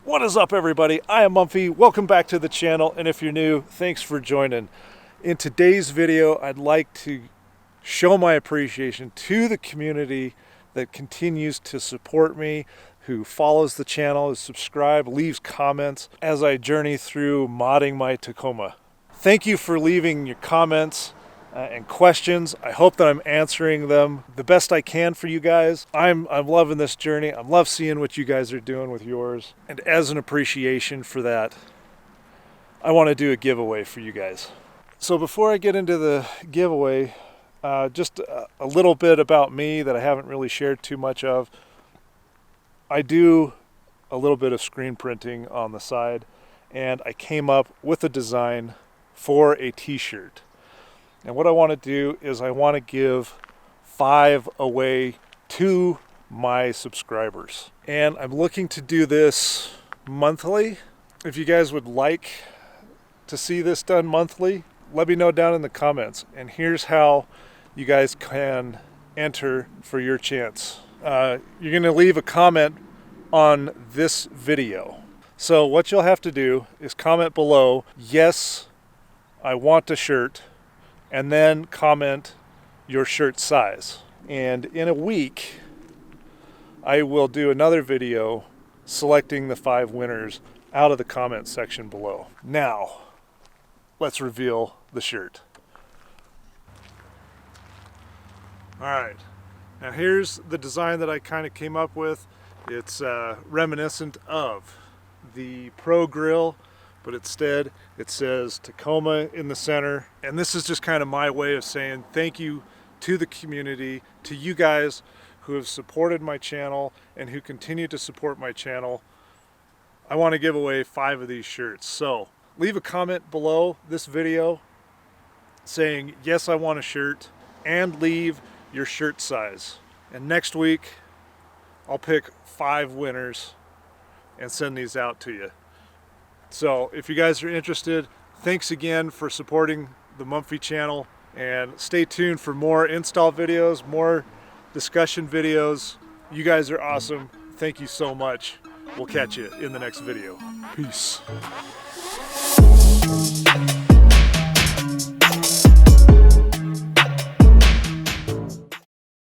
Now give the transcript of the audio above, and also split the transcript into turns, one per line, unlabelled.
What is up, everybody? I am Mumphy. Welcome back to the channel, and if you're new, thanks for joining. In today's video, I'd like to show my appreciation to the community that continues to support me, who follows the channel, is subscribed, leaves comments as I journey through modding my Tacoma. Thank you for leaving your comments and questions. I hope that I'm answering them the best I can for you guys. I'm loving this journey. I love seeing what you guys are doing with yours. And as an appreciation for that, I want to do a giveaway for you guys. So before I get into the giveaway, just a little bit about me that I haven't really shared too much of. I do a little bit of screen printing on the side, and I came up with a design for a t-shirt. And what I want to do is I want to give 5 away to my subscribers. And I'm looking to do this monthly. If you guys would like to see this done monthly, let me know down in the comments. And here's how you guys can enter for your chance. You're going to leave a comment on this video. So what you'll have to do is comment below, yes, I want a shirt, and then comment your shirt size. And in a week, I will do another video selecting the 5 winners out of the comment section below. Now, let's reveal the shirt. All right, now here's the design that I kind of came up with. It's reminiscent of the Pro grill, but instead it says Tacoma in the center. And this is just kind of my way of saying thank you to the community, to you guys who have supported my channel and who continue to support my channel. I want to give away 5 of these shirts. So leave a comment below this video saying, yes, I want a shirt, and leave your shirt size. And next week, I'll pick 5 winners and send these out to you. So if you guys are interested, thanks again for supporting the Mumphy channel, and stay tuned for more install videos, more discussion videos. You guys are awesome. Thank you so much. We'll catch you in the next video. Peace.